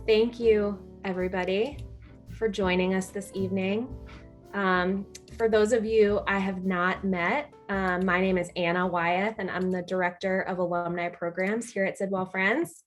Thank you, everybody, for joining us this evening. For those of you I have not met, my name is Anna Wyeth, and I'm the Director of Alumni Programs here at Sidwell Friends.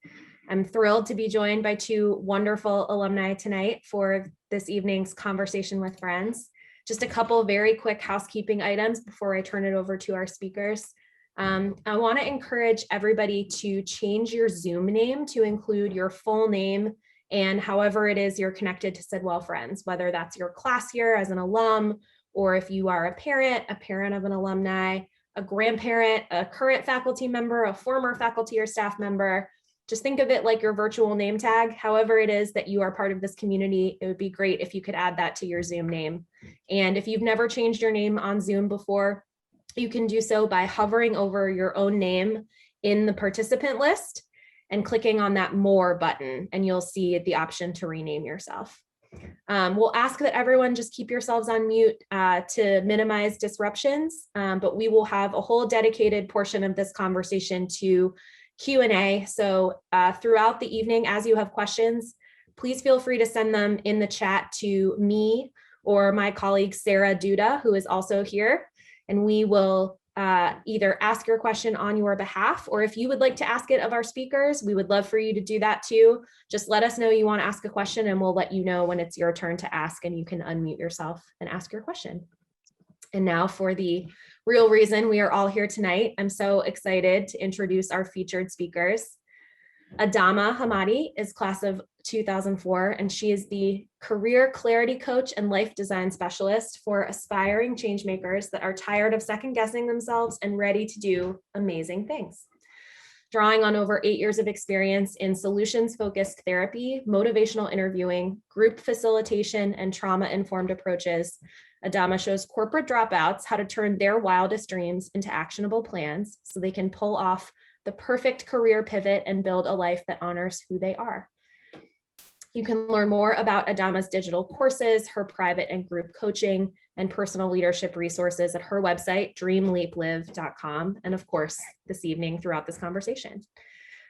I'm thrilled to be joined by two wonderful alumni tonight for this evening's conversation with friends. Just a couple very quick housekeeping items before I turn it over to our speakers. I want to encourage everybody to change your Zoom name to include your full name and however it is you're connected to Sidwell Friends, whether that's your class year as an alum, or if you are a parent of an alumni, a grandparent, a current faculty member, a former faculty or staff member. Just think of it like your virtual name tag. However it is that you are part of this community, it would be great if you could add that to your Zoom name. And if you've never changed your name on Zoom before, you can do so by hovering over your own name in the participant list and clicking on that More button, and you'll see the option to rename yourself. We'll ask that everyone just keep yourselves on mute to minimize disruptions, but we will have a whole dedicated portion of this conversation to Q&A. So throughout the evening, as you have questions, please feel free to send them in the chat to me or my colleague, Sarah Duda, who is also here. And we will either ask your question on your behalf, or if you would like to ask it of our speakers, we would love for you to do that too. Just let us know you want to ask a question and we'll let you know when it's your turn to ask, and you can unmute yourself and ask your question. And now for the real reason we are all here tonight, I'm so excited to introduce our featured speakers. Adama Hamadi is class of 2004, and she is the career clarity coach and life design specialist for aspiring change makers that are tired of second guessing themselves and ready to do amazing things. Drawing on over 8 years of experience in solutions-focused therapy, motivational interviewing, group facilitation, and trauma-informed approaches, Adama shows corporate dropouts how to turn their wildest dreams into actionable plans so they can pull off the perfect career pivot and build a life that honors who they are. You can learn more about Adama's digital courses, her private and group coaching, and personal leadership resources at her website, dreamleaplive.com, and of course, this evening throughout this conversation.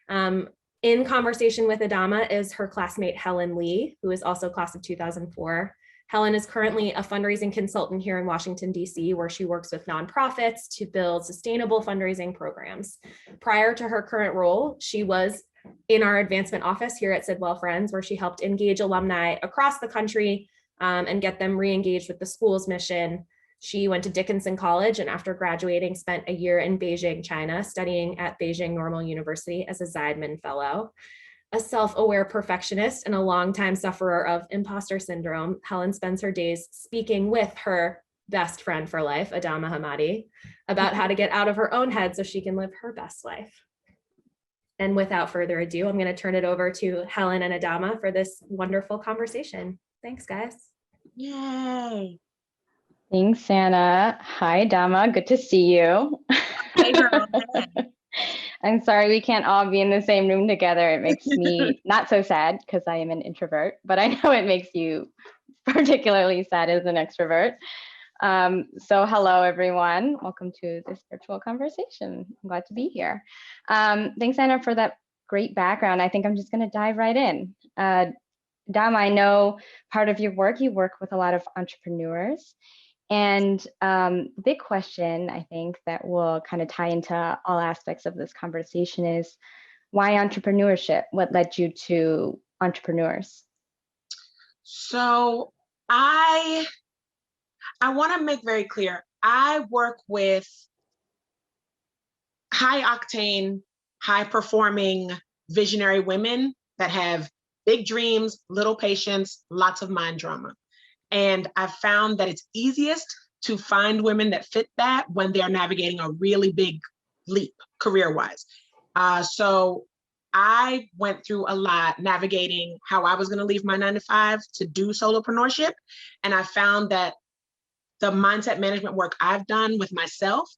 In conversation with Adama is her classmate, Helen Li, who is also class of 2004. Helen is currently a fundraising consultant here in Washington, D.C., where she works with nonprofits to build sustainable fundraising programs. Prior to her current role, she was in our advancement office here at Sidwell Friends, where she helped engage alumni across the country and get them re-engaged with the school's mission. She went to Dickinson College, and after graduating, spent a year in Beijing, China, studying at Beijing Normal University as a Zeidman Fellow. A self-aware perfectionist and a longtime sufferer of imposter syndrome, Helen spends her days speaking with her best friend for life, Adama Hamadi, about how to get out of her own head so she can live her best life. And without further ado, I'm going to turn it over to Helen and Adama for this wonderful conversation. Thanks, guys. Yay. Thanks, Anna. Hi, Adama. Good to see you. Hey, girl. I'm sorry we can't all be in the same room together. It makes me not so sad because I am an introvert, but I know it makes you particularly sad as an extrovert. So hello, everyone. Welcome to this virtual conversation. I'm glad to be here. Thanks, Anna, for that great background. I think I'm just going to dive right in. Adama, I know part of your work, you work with a lot of entrepreneurs. And the big question, I think, that will kind of tie into all aspects of this conversation is, why entrepreneurship? What led you to entrepreneurs? So I want to make very clear, I work with high octane, high performing, visionary women that have big dreams, little patience, lots of mind drama. And I've found that it's easiest to find women that fit that when they're navigating a really big leap career-wise. So I went through a lot navigating how I was going to leave my 9-to-5 to do solopreneurship. And I found that the mindset management work I've done with myself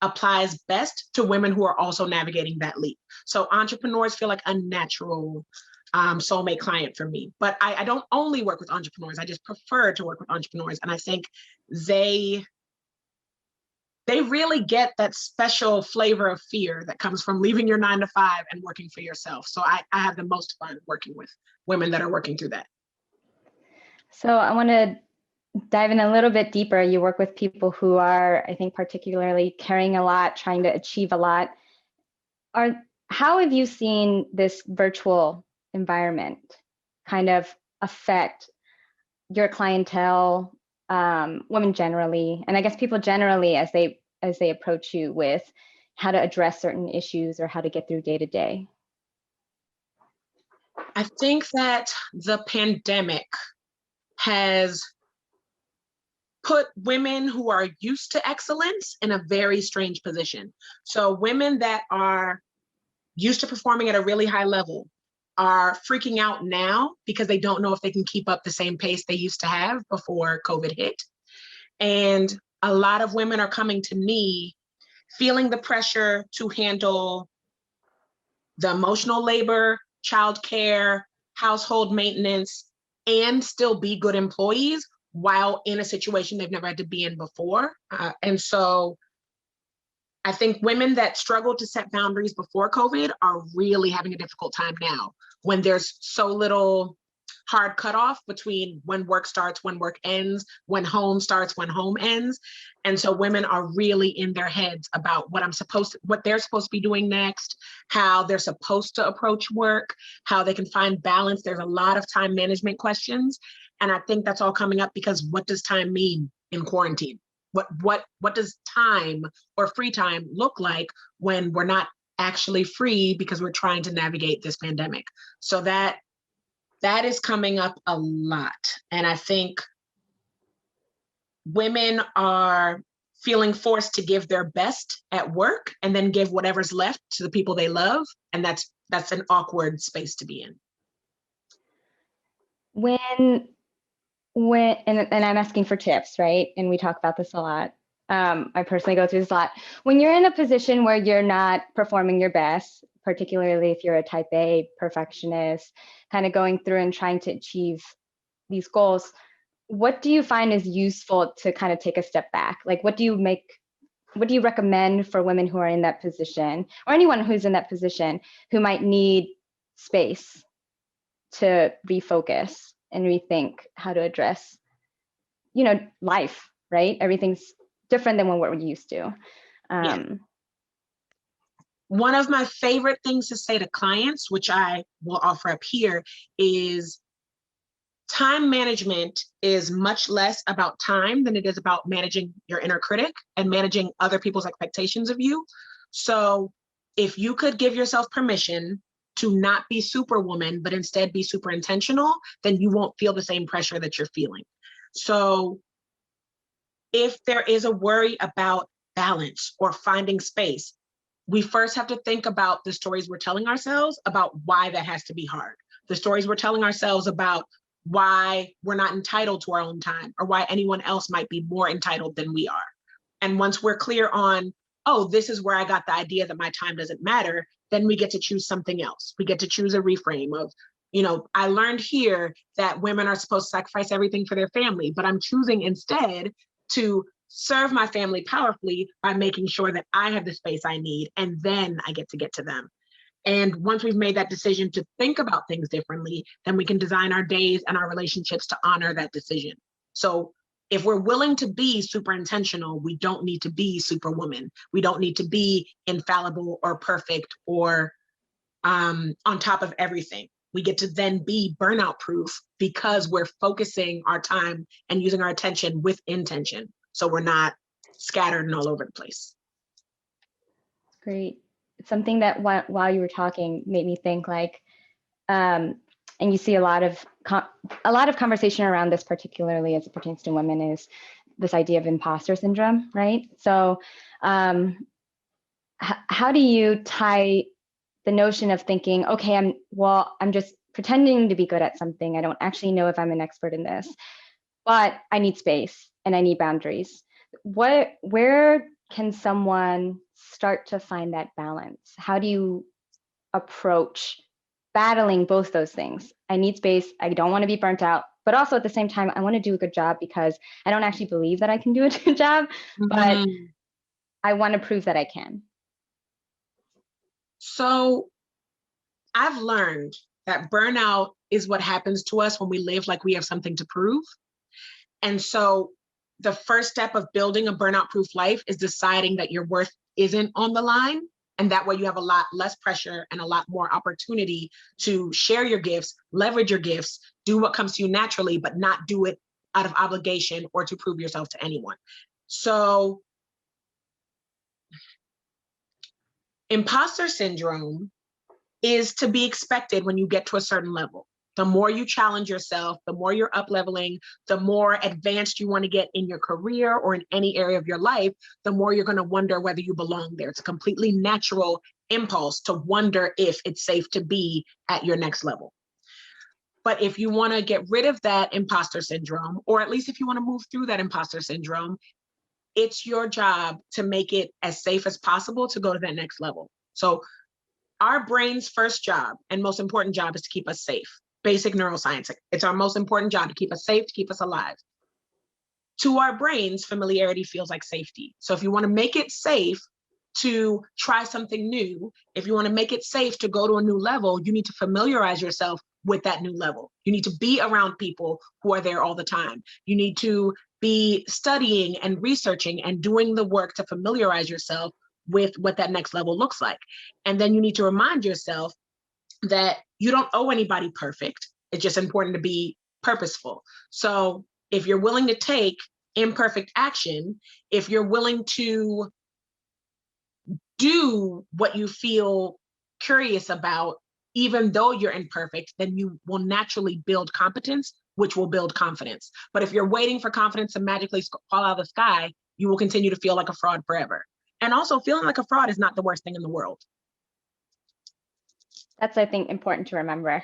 applies best to women who are also navigating that leap. So entrepreneurs feel like a natural soulmate client for me. But I don't only work with entrepreneurs. I just prefer to work with entrepreneurs. And I think they really get that special flavor of fear that comes from leaving your 9-to-5 and working for yourself. So I have the most fun working with women that are working through that. So I want to dive in a little bit deeper. You work with people who are, I think, particularly carrying a lot, trying to achieve a lot. How have you seen this virtual environment kind of affect your clientele, women generally, and I guess people generally as they approach you with how to address certain issues or how to get through day to day? I think that the pandemic has put women who are used to excellence in a very strange position. So women that are used to performing at a really high level are freaking out now because they don't know if they can keep up the same pace they used to have before COVID hit. And a lot of women are coming to me feeling the pressure to handle the emotional labor, childcare, household maintenance, and still be good employees while in a situation they've never had to be in before. And so I think women that struggled to set boundaries before COVID are really having a difficult time now when there's so little hard cutoff between when work starts, when work ends, when home starts, when home ends. And so women are really in their heads about what they're supposed to be doing next, how they're supposed to approach work, how they can find balance. There's a lot of time management questions. And I think that's all coming up because what does time mean in quarantine? What does time or free time look like when we're not actually free because we're trying to navigate this pandemic? So that is coming up a lot. And I think women are feeling forced to give their best at work and then give whatever's left to the people they love. And that's an awkward space to be in. And I'm asking for tips, right? And we talk about this a lot. I personally go through this a lot. When you're in a position where you're not performing your best, particularly if you're a type A perfectionist, kind of going through and trying to achieve these goals, what do you find is useful to kind of take a step back? Like, what do you recommend for women who are in that position, or anyone who's in that position who might need space to refocus and rethink how to address, life, right? Everything's different than what we're used to. Yeah. One of my favorite things to say to clients, which I will offer up here, is time management is much less about time than it is about managing your inner critic and managing other people's expectations of you. So if you could give yourself permission to not be superwoman, but instead be super intentional, then you won't feel the same pressure that you're feeling. So if there is a worry about balance or finding space, we first have to think about the stories we're telling ourselves about why that has to be hard. The stories we're telling ourselves about why we're not entitled to our own time or why anyone else might be more entitled than we are. And once we're clear on, oh, this is where I got the idea that my time doesn't matter, then we get to choose something else. We get to choose a reframe of, I learned here that women are supposed to sacrifice everything for their family, but I'm choosing instead to serve my family powerfully by making sure that I have the space I need, and then I get to them. And once we've made that decision to think about things differently, then we can design our days and our relationships to honor that decision. So if we're willing to be super intentional, we don't need to be superwoman. We don't need to be infallible or perfect or on top of everything. We get to then be burnout proof because we're focusing our time and using our attention with intention. So we're not scattered and all over the place. Great. Something that while you were talking made me think like, and you see a lot of conversation around this, particularly as it pertains to women, is this idea of imposter syndrome, right? So how do you tie the notion of thinking, okay, I'm just pretending to be good at something. I don't actually know if I'm an expert in this, but I need space and I need boundaries. Where can someone start to find that balance? How do you approach battling both those things? I need space. I don't want to be burnt out, but also at the same time, I want to do a good job because I don't actually believe that I can do a good job, but I want to prove that I can. So I've learned that burnout is what happens to us when we live like we have something to prove. And so the first step of building a burnout-proof life is deciding that your worth isn't on the line. And that way you have a lot less pressure and a lot more opportunity to share your gifts, leverage your gifts, do what comes to you naturally, but not do it out of obligation or to prove yourself to anyone. So imposter syndrome is to be expected when you get to a certain level. The more you challenge yourself, the more you're up leveling, the more advanced you want to get in your career or in any area of your life, the more you're going to wonder whether you belong there. It's a completely natural impulse to wonder if it's safe to be at your next level. But if you want to get rid of that imposter syndrome, or at least if you want to move through that imposter syndrome, it's your job to make it as safe as possible to go to that next level. So our brain's first job and most important job is to keep us safe. Basic neuroscience. It's our most important job, to keep us safe, to keep us alive. To our brains, familiarity feels like safety. So if you want to make it safe to try something new, if you want to make it safe to go to a new level, you need to familiarize yourself with that new level. You need to be around people who are there all the time. You need to be studying and researching and doing the work to familiarize yourself with what that next level looks like. And then you need to remind yourself that you don't owe anybody perfect. It's just important to be purposeful. So if you're willing to take imperfect action, if you're willing to do what you feel curious about, even though you're imperfect, then you will naturally build competence, which will build confidence. But if you're waiting for confidence to magically fall out of the sky, you will continue to feel like a fraud forever. And also, feeling like a fraud is not the worst thing in the world. That's, I think, important to remember.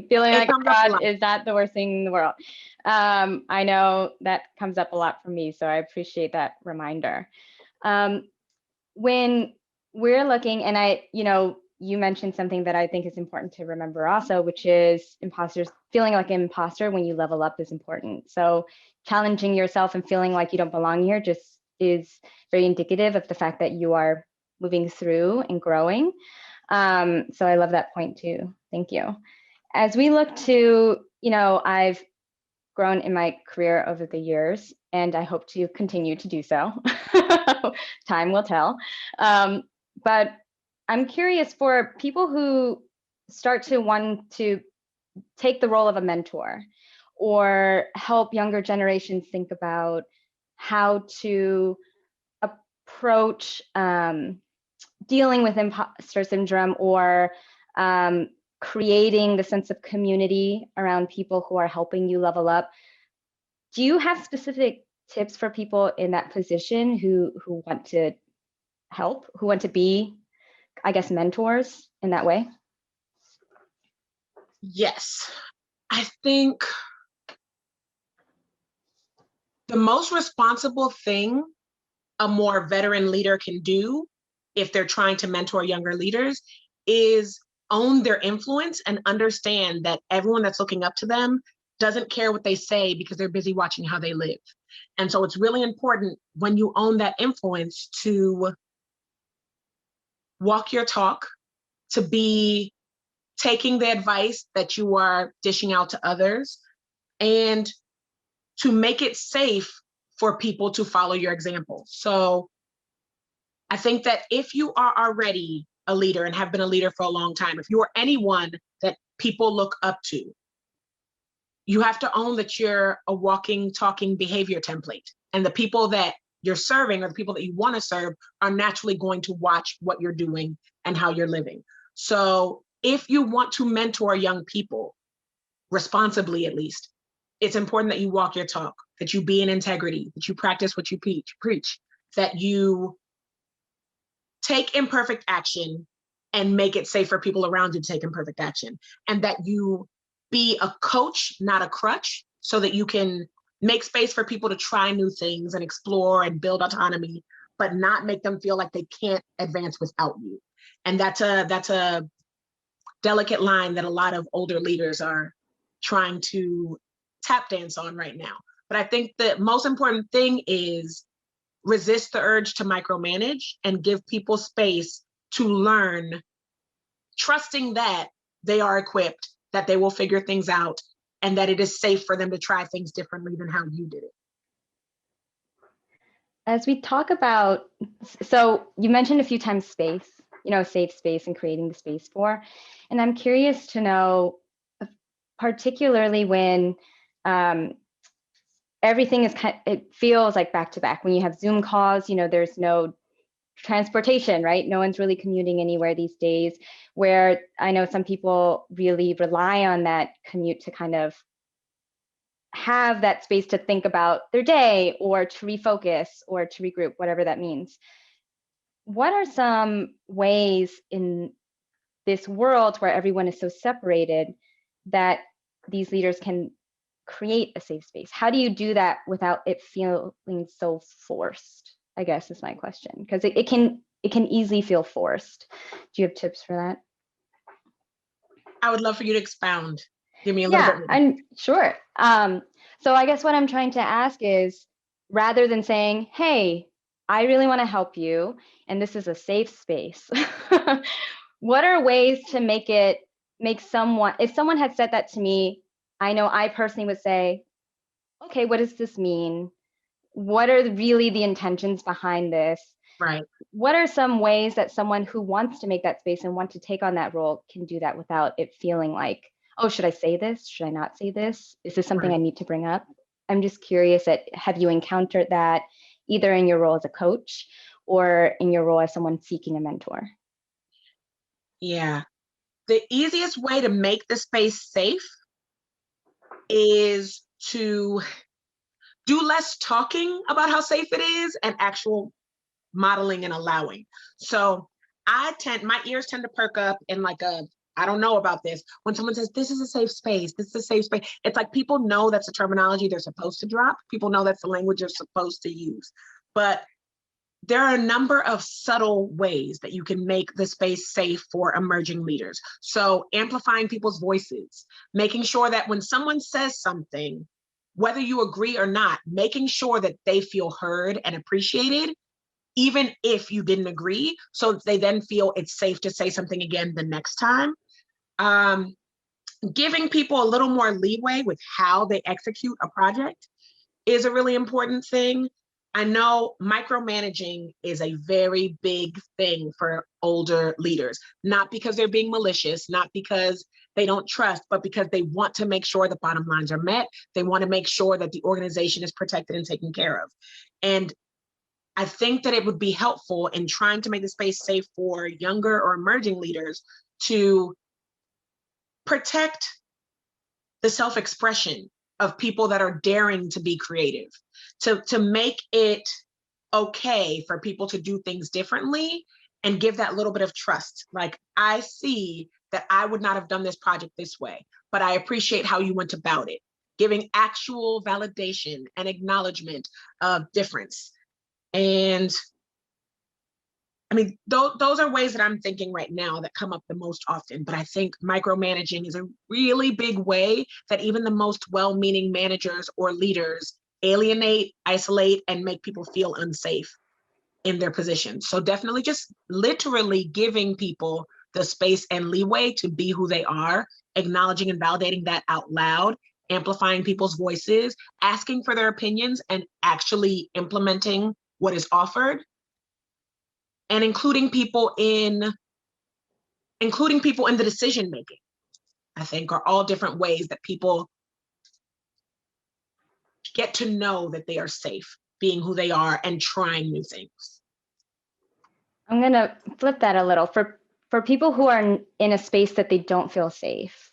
Feeling like a fraud is not the worst thing in the world. I know that comes up a lot for me, so I appreciate that reminder. When we're looking, and you mentioned something that I think is important to remember also, which is feeling like an imposter when you level up is important. So challenging yourself and feeling like you don't belong here just is very indicative of the fact that you are moving through and growing. So I love that point too. Thank you. As we look to, I've grown in my career over the years, and I hope to continue to do so. Time will tell. But I'm curious, for people who start to want to take the role of a mentor or help younger generations think about how to approach dealing with imposter syndrome or creating the sense of community around people who are helping you level up. Do you have specific tips for people in that position who want to help, who want to be, I guess, mentors in that way? Yes. I think the most responsible thing a more veteran leader can do if they're trying to mentor younger leaders is own their influence and understand that everyone that's looking up to them doesn't care what they say because they're busy watching how they live. And so it's really important when you own that influence to walk your talk, to be taking the advice that you are dishing out to others, and to make it safe for people to follow your example. So I think that if you are already a leader and have been a leader for a long time, if you are anyone that people look up to, you have to own that you're a walking, talking behavior template. And the people that you're serving or the people that you want to serve are naturally going to watch what you're doing and how you're living. So if you want to mentor young people, responsibly at least, it's important that you walk your talk, that you be in integrity, that you practice what you preach, that you take imperfect action and make it safe for people around you to take imperfect action, and that you be a coach, not a crutch, so that you can make space for people to try new things and explore and build autonomy, but not make them feel like they can't advance without you. And that's a delicate line that a lot of older leaders are trying to tap dance on right now. But I think the most important thing is resist the urge to micromanage and give people space to learn trusting that they are equipped, that they will figure things out, and that it is safe for them to try things differently than how you did it. As we talk about, so you mentioned a few times space, safe space and creating the space for, and I'm curious to know, particularly when everything is it feels like back to back. When you have Zoom calls, there's no transportation, right? No one's really commuting anywhere these days, where I know some people really rely on that commute to kind of have that space to think about their day or to refocus or to regroup, whatever that means. What are some ways in this world where everyone is so separated that these leaders can create a safe space? How do you do that without it feeling so forced, I guess is my question, because it can easily feel forced. Do you have tips for that? I would love for you to expound. Give me a little bit more. I'm sure. So I guess what I'm trying to ask is, rather than saying, hey, I really want to help you, and this is a safe space, what are ways to make someone, if someone had said that to me, I know I personally would say, okay, what does this mean? What are really the intentions behind this? Right. What are some ways that someone who wants to make that space and want to take on that role can do that without it feeling like, oh, should I say this? Should I not say this? Is this something I need to bring up? I'm just curious, have you encountered that either in your role as a coach or in your role as someone seeking a mentor? Yeah. The easiest way to make the space safe is to do less talking about how safe it is and actual modeling and allowing. So my ears tend to perk up in like I don't know about this. When someone says, this is a safe space, this is a safe space, it's like people know that's the terminology they're supposed to drop. People know that's the language they're supposed to use. But there are a number of subtle ways that you can make the space safe for emerging leaders. So amplifying people's voices, making sure that when someone says something, whether you agree or not, making sure that they feel heard and appreciated, even if you didn't agree, so they then feel it's safe to say something again the next time. Giving people a little more leeway with how they execute a project is a really important thing. I know micromanaging is a very big thing for older leaders, not because they're being malicious, not because they don't trust, but because they want to make sure the bottom lines are met. They want to make sure that the organization is protected and taken care of. And I think that it would be helpful in trying to make the space safe for younger or emerging leaders to protect the self-expression of people that are daring to be creative, to make it okay for people to do things differently and give that little bit of trust. Like, I see that I would not have done this project this way, but I appreciate how you went about it. Giving actual validation and acknowledgement of difference. And I mean, those are ways that I'm thinking right now that come up the most often, but I think micromanaging is a really big way that even the most well-meaning managers or leaders alienate, isolate, and make people feel unsafe in their positions. So definitely just literally giving people the space and leeway to be who they are, acknowledging and validating that out loud, amplifying people's voices, asking for their opinions, and actually implementing what is offered. And including people in the decision making, I think, are all different ways that people get to know that they are safe being who they are and trying new things. I'm going to flip that a little. For people who are in a space that they don't feel safe,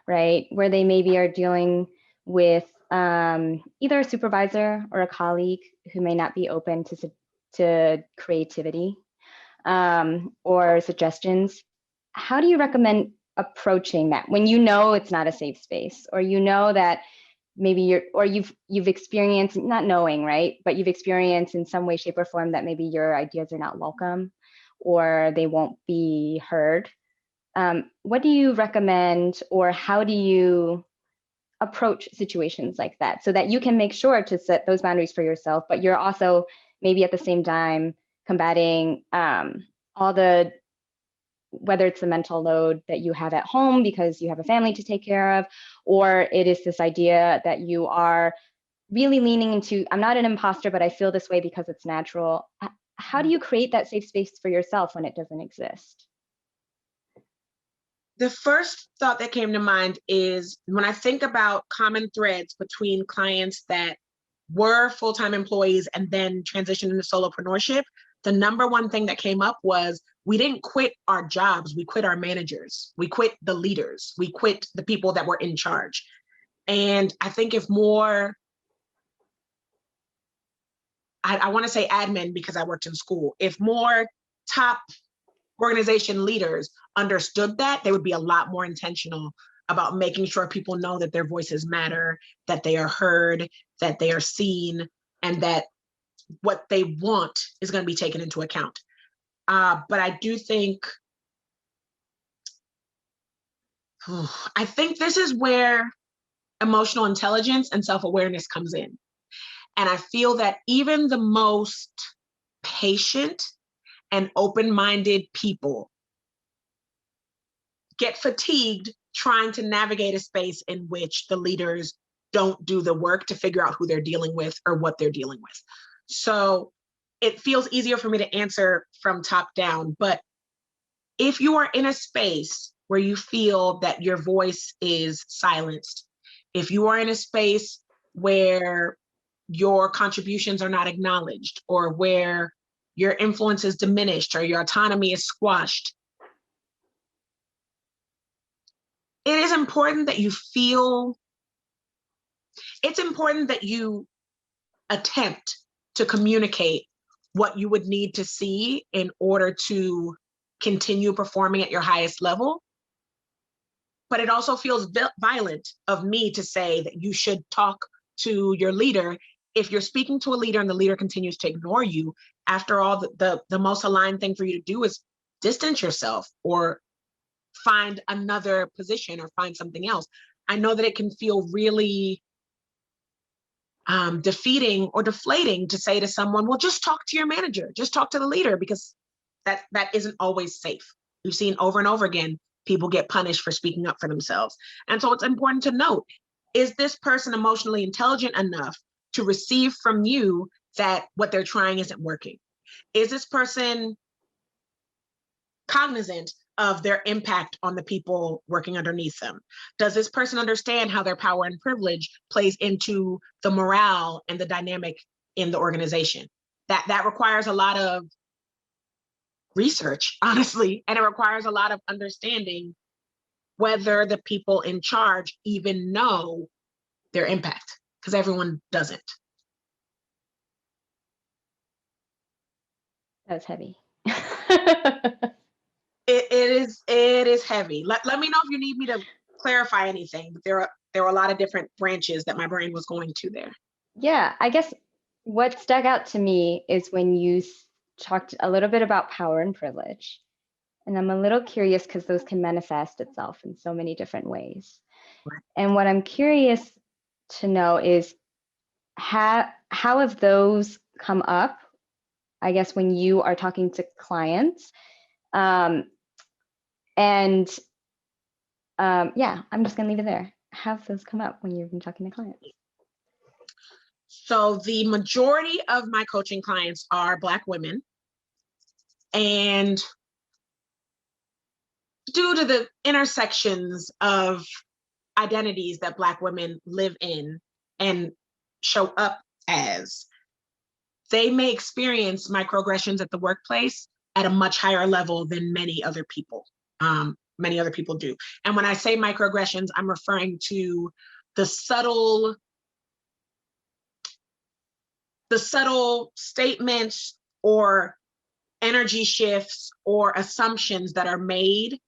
right, where they maybe are dealing with either a supervisor or a colleague who may not be open to creativity or suggestions, how do you recommend approaching that when you know it's not a safe space, or you know that maybe you've experienced, not knowing, right, but you've experienced in some way, shape, or form that maybe your ideas are not welcome or they won't be heard? What do you recommend, or how do you approach situations like that so that you can make sure to set those boundaries for yourself, but you're also maybe at the same time combating all the whether it's the mental load that you have at home because you have a family to take care of, or it is this idea that you are really leaning into, I'm not an imposter, but I feel this way because it's natural. How do you create that safe space for yourself when it doesn't exist? The first thought that came to mind is when I think about common threads between clients that were full-time employees and then transitioned into solopreneurship, the number one thing that came up was we didn't quit our jobs, we quit our managers, we quit the leaders, we quit the people that were in charge. And I think if more, I want to say admin because I worked in school, if more top organization leaders understood that, they would be a lot more intentional about making sure people know that their voices matter, that they are heard, that they are seen, and that what they want is going to be taken into account. But I do think, I think this is where emotional intelligence and self-awareness comes in. And I feel that even the most patient and open-minded people get fatigued trying to navigate a space in which the leaders don't do the work to figure out who they're dealing with or what they're dealing with. So it feels easier for me to answer from top down, but if you are in a space where you feel that your voice is silenced, if you are in a space where your contributions are not acknowledged, or where your influence is diminished or your autonomy is squashed, it is important that you feel, it's important that you attempt to communicate what you would need to see in order to continue performing at your highest level. But it also feels violent of me to say that you should talk to your leader if you're speaking to a leader and the leader continues to ignore you. After all, the most aligned thing for you to do is distance yourself or find another position or find something else. I know that it can feel really defeating or deflating to say to someone, well, just talk to your manager, just talk to the leader, because that isn't always safe. We've seen over and over again, people get punished for speaking up for themselves. And so it's important to note, is this person emotionally intelligent enough to receive from you that what they're trying isn't working? Is this person cognizant of their impact on the people working underneath them? Does this person understand how their power and privilege plays into the morale and the dynamic in the organization? That requires a lot of research, honestly, and it requires a lot of understanding whether the people in charge even know their impact, because everyone doesn't. That's heavy. It is heavy. Let me know if you need me to clarify anything. But there are a lot of different branches that my brain was going to there. Yeah, I guess what stuck out to me is when you talked a little bit about power and privilege. And I'm a little curious because those can manifest itself in so many different ways. Right. And what I'm curious to know is how have those come up, I guess, when you are talking to clients? Yeah, I'm just gonna leave it there. How have those come up when you've been talking to clients? So the majority of my coaching clients are Black women. And due to the intersections of identities that Black women live in and show up as, they may experience microaggressions at the workplace at a much higher level than many other people. Many other people do. And when I say microaggressions, I'm referring to the subtle statements or energy shifts or assumptions that are made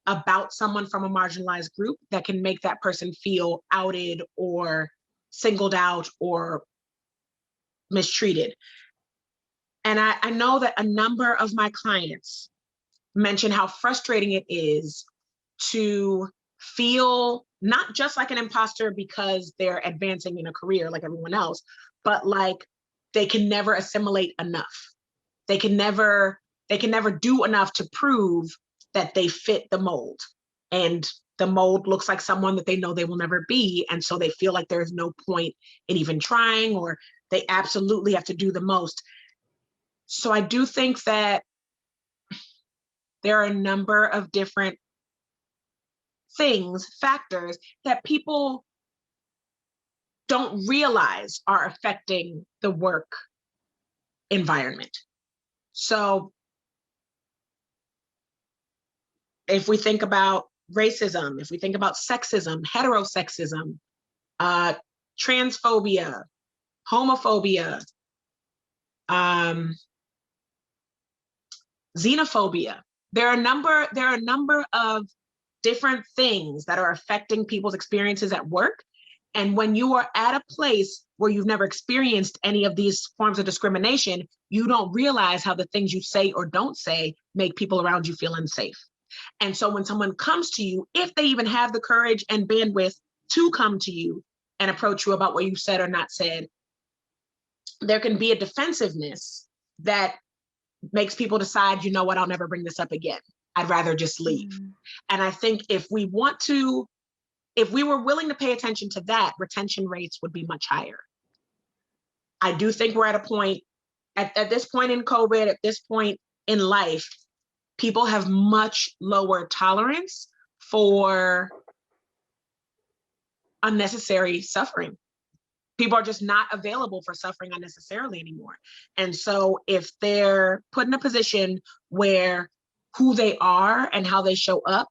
about someone from a marginalized group that can make that person feel outed or singled out or mistreated. And I know that a number of my clients mention how frustrating it is to feel not just like an imposter because they're advancing in a career like everyone else, but like they can never assimilate enough. They can never do enough to prove that they fit the mold, and the mold looks like someone that they know they will never be. And so they feel like there's no point in even trying, or they absolutely have to do the most. So I do think that there are a number of different things, factors that people don't realize are affecting the work environment. So if we think about racism, if we think about sexism, heterosexism, transphobia, homophobia, xenophobia, there are a number of different things that are affecting people's experiences at work. And when you are at a place where you've never experienced any of these forms of discrimination, you don't realize how the things you say or don't say make people around you feel unsafe. And so when someone comes to you, if they even have the courage and bandwidth to come to you and approach you about what you said or not said, there can be a defensiveness that makes people decide, you know what, I'll never bring this up again. I'd rather just leave. And I think if we were willing to pay attention to that, retention rates would be much higher. I do think we're at a point, at this point in COVID, at this point in life, people have much lower tolerance for unnecessary suffering. People are just not available for suffering unnecessarily anymore. And so if they're put in a position where who they are and how they show up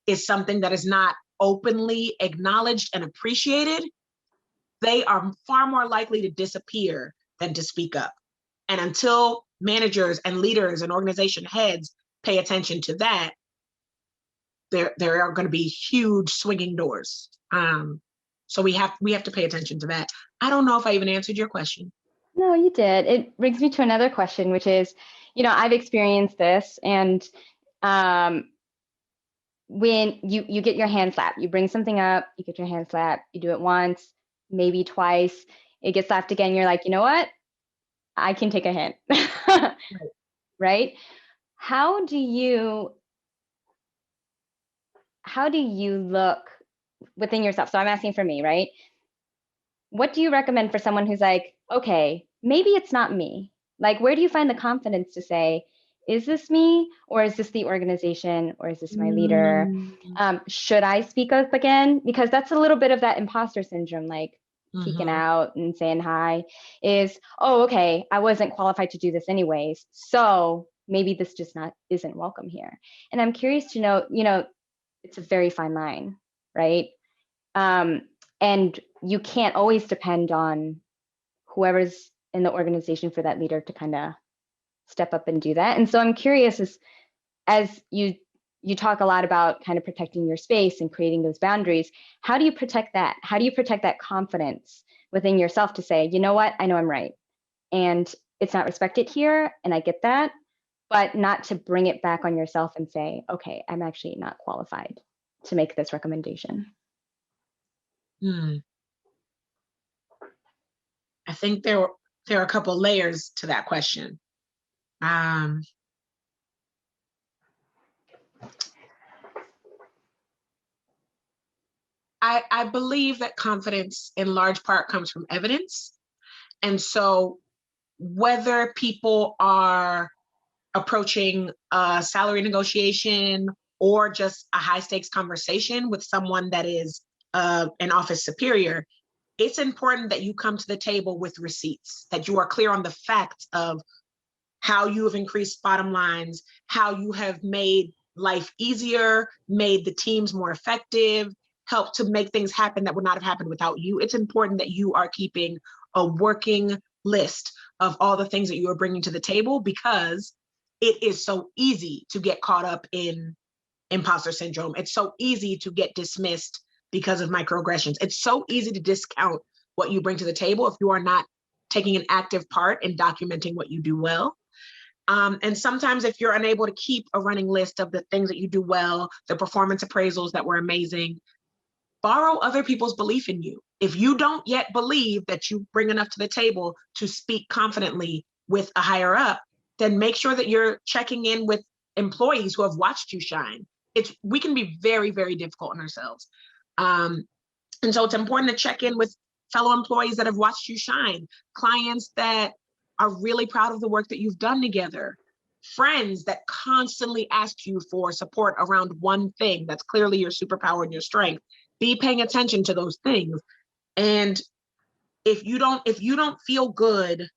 is something that is not openly acknowledged and appreciated, they are far more likely to disappear than to speak up. And until managers and leaders and organization heads pay attention to that, there are going to be huge swinging doors. So we have to pay attention to that. I don't know if I even answered your question. No, you did. It brings me to another question, which is, I've experienced this, and when you get your hand slapped, you bring something up, you get your hand slapped, you do it once, maybe twice, it gets slapped again, you're like, you know what? I can take a hint. Right? How do you look within yourself? So I'm asking for me, right? What do you recommend for someone who's like, okay, maybe it's not me? Like, where do you find the confidence to say, is this me, or is this the organization, or is this my leader? Should I speak up again? Because that's a little bit of that imposter syndrome, like peeking out and saying hi is, oh, okay, I wasn't qualified to do this anyways, so maybe this just isn't welcome here. And I'm curious to know, it's a very fine line, right? And you can't always depend on whoever's in the organization for that leader to kind of step up and do that. And so I'm curious, as you talk a lot about kind of protecting your space and creating those boundaries, how do you protect that? How do you protect that confidence within yourself to say, you know what, I know I'm right, and it's not respected here, and I get that, but not to bring it back on yourself and say, okay, I'm actually not qualified to make this recommendation? I think there are a couple layers to that question. I believe that confidence in large part comes from evidence. And so whether people are approaching a salary negotiation or just a high stakes conversation with someone that is an office superior, it's important that you come to the table with receipts, that you are clear on the facts of how you have increased bottom lines, how you have made life easier, made the teams more effective, helped to make things happen that would not have happened without you. It's important that you are keeping a working list of all the things that you are bringing to the table, because it is so easy to get caught up in imposter syndrome. It's so easy to get dismissed because of microaggressions. It's so easy to discount what you bring to the table if you are not taking an active part in documenting what you do well. And sometimes if you're unable to keep a running list of the things that you do well, the performance appraisals that were amazing, borrow other people's belief in you. If you don't yet believe that you bring enough to the table to speak confidently with a higher up, then make sure that you're checking in with employees who have watched you shine. We can be very, very difficult on ourselves. And so it's important to check in with fellow employees that have watched you shine, clients that are really proud of the work that you've done together, friends that constantly ask you for support around one thing that's clearly your superpower and your strength. Be paying attention to those things. And if you don't feel good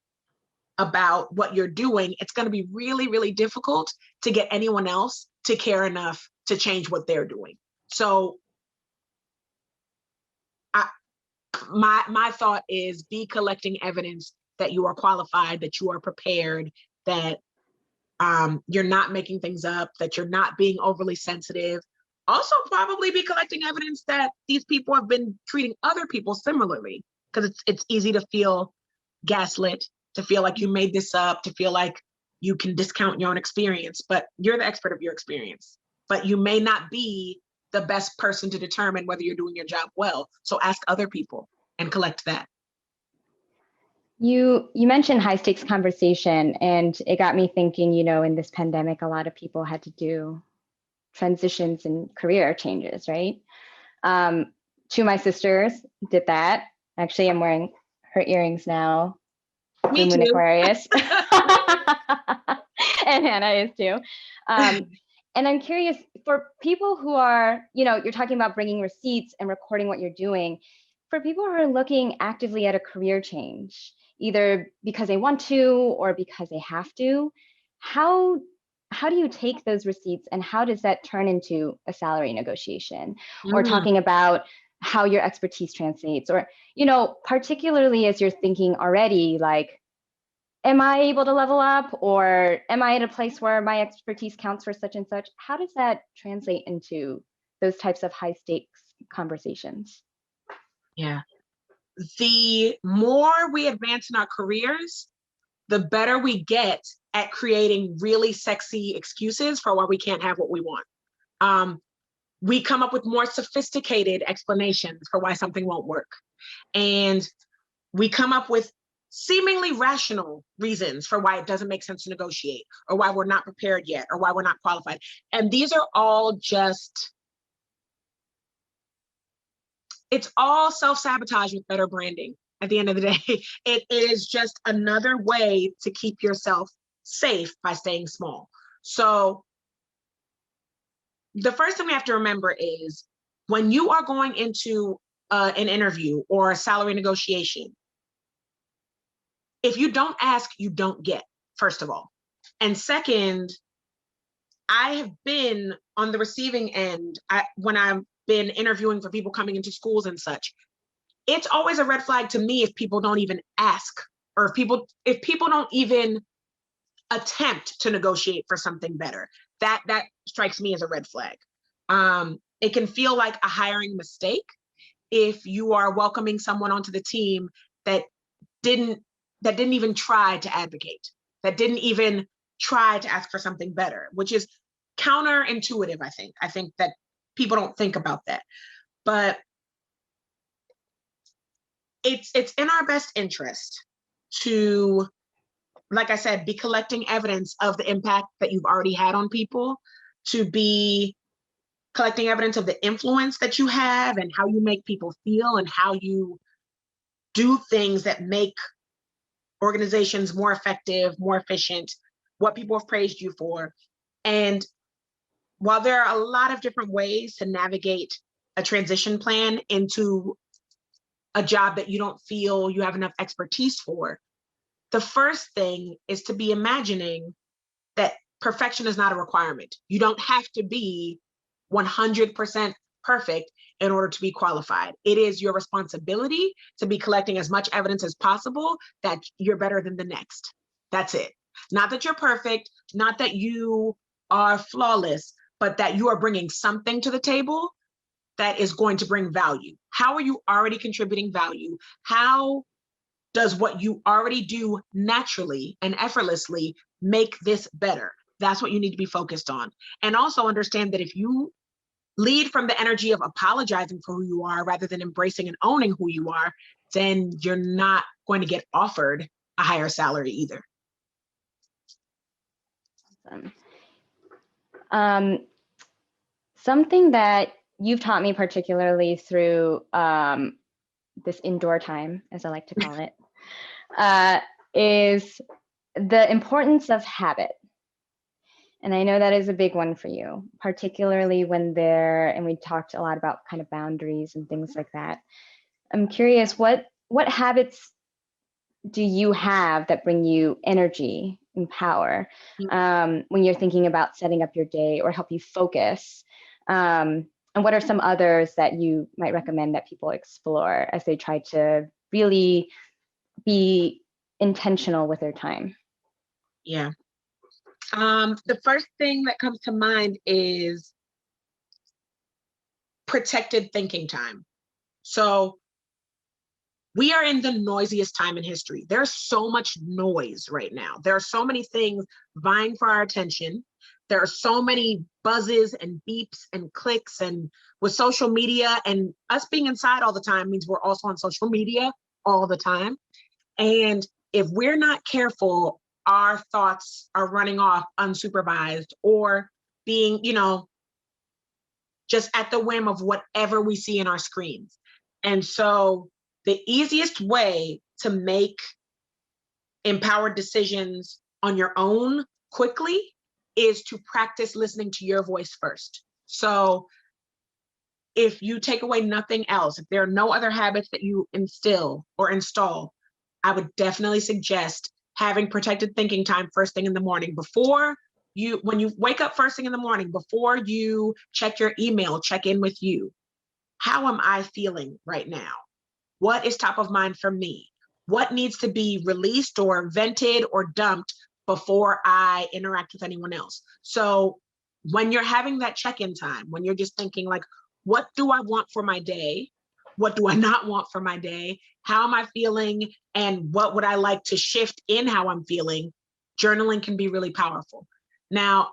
about what you're doing, it's going to be really, really difficult to get anyone else to care enough to change what they're doing. So my thought is be collecting evidence that you are qualified, that you are prepared, that you're not making things up, that you're not being overly sensitive. Also, probably be collecting evidence that these people have been treating other people similarly, because it's easy to feel gaslit, to feel like you made this up, to feel like you can discount your own experience, but you're the expert of your experience. But you may not be the best person to determine whether you're doing your job well. So ask other people and collect that. You mentioned high stakes conversation, and it got me thinking, in this pandemic, a lot of people had to do transitions and career changes, right? Two of my sisters did that. Actually, I'm wearing her earrings now. Me Moon too. Aquarius. And Hannah is too. And I'm curious, for people who are, you're talking about bringing receipts and recording what you're doing. For people who are looking actively at a career change, either because they want to or because they have to, how do you take those receipts and how does that turn into a salary negotiation? Or talking about how your expertise translates, or, particularly as you're thinking already, like, am I able to level up, or am I at a place where my expertise counts for such and such? How does that translate into those types of high stakes conversations? Yeah. The more we advance in our careers, the better we get at creating really sexy excuses for why we can't have what we want. We come up with more sophisticated explanations for why something won't work. And we come up with seemingly rational reasons for why it doesn't make sense to negotiate, or why we're not prepared yet, or why we're not qualified. And these are all just, it's all self-sabotage with better branding. At the end of the day, it is just another way to keep yourself safe by staying small. So the first thing we have to remember is when you are going into an interview or a salary negotiation, if you don't ask, you don't get, first of all. And second, I have been on the receiving end when I've been interviewing for people coming into schools and such. It's always a red flag to me if people don't even ask, or if people don't even attempt to negotiate for something better. That strikes me as a red flag. It can feel like a hiring mistake if you are welcoming someone onto the team that didn't even try to advocate, that didn't even try to ask for something better, which is counterintuitive, I think. I think that people don't think about that. But it's in our best interest to, like I said, be collecting evidence of the impact that you've already had on people, to be collecting evidence of the influence that you have and how you make people feel and how you do things that make organizations more effective, more efficient, what people have praised you for. And while there are a lot of different ways to navigate a transition plan into a job that you don't feel you have enough expertise for, the first thing is to be imagining that perfection is not a requirement. You don't have to be 100% perfect in order to be qualified. It is your responsibility to be collecting as much evidence as possible that you're better than the next. That's it. Not that you're perfect, not that you are flawless, but that you are bringing something to the table that is going to bring value. How are you already contributing value? How does what you already do naturally and effortlessly make this better? That's what you need to be focused on. And also understand that if you lead from the energy of apologizing for who you are rather than embracing and owning who you are, then you're not going to get offered a higher salary either. Awesome. Something that you've taught me particularly through this indoor time, as I like to call it, is the importance of habit. And I know that is a big one for you, particularly when and we talked a lot about kind of boundaries and things like that. I'm curious, what habits do you have that bring you energy and power when you're thinking about setting up your day or help you focus? And what are some others that you might recommend that people explore as they try to really be intentional with their time? Yeah. The first thing that comes to mind is protected thinking time. So we are in the noisiest time in history. There's so much noise right now. There are so many things vying for our attention. There are so many buzzes and beeps and clicks, and with social media and us being inside all the time means we're also on social media all the time. And if we're not careful, our thoughts are running off unsupervised or being, just at the whim of whatever we see in our screens. And so the easiest way to make empowered decisions on your own quickly is to practice listening to your voice first. So if you take away nothing else, if there are no other habits that you instill or install, I would definitely suggest having protected thinking time first thing in the morning when you wake up first thing in the morning, before you check your email, check in with you. How am I feeling right now? What is top of mind for me? What needs to be released or vented or dumped before I interact with anyone else? So when you're having that check-in time, when you're just thinking like, what do I want for my day? What do I not want for my day? How am I feeling? And what would I like to shift in how I'm feeling? Journaling can be really powerful. Now,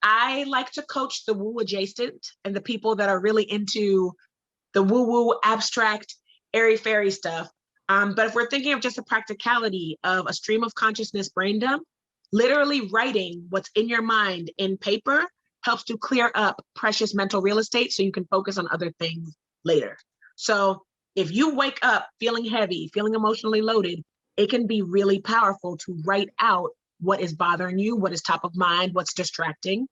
I like to coach the woo adjacent and the people that are really into the woo-woo abstract, airy-fairy stuff. But if we're thinking of just the practicality of a stream of consciousness brain dump, literally writing what's in your mind in paper helps to clear up precious mental real estate so you can focus on other things later. So if you wake up feeling heavy, feeling emotionally loaded, it can be really powerful to write out what is bothering you, what is top of mind, what's distracting.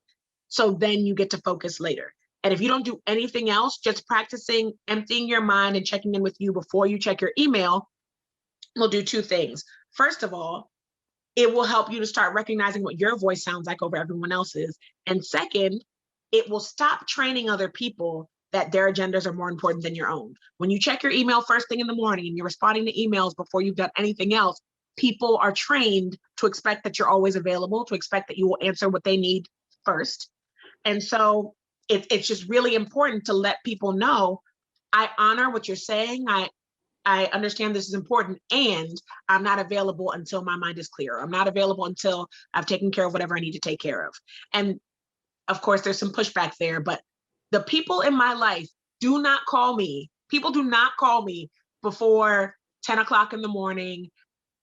So then you get to focus later. And if you don't do anything else, just practicing emptying your mind and checking in with you before you check your email will do two things. First of all, it will help you to start recognizing what your voice sounds like over everyone else's. And second, it will stop training other people that their agendas are more important than your own. When you check your email first thing in the morning and you're responding to emails before you've done anything else, people are trained to expect that you're always available, to expect that you will answer what they need first. And so it's just really important to let people know, I honor what you're saying. I understand this is important, and I'm not available until my mind is clear. I'm not available until I've taken care of whatever I need to take care of. And of course, there's some pushback there, but the people in my life do not call me. People do not call me before 10 o'clock in the morning.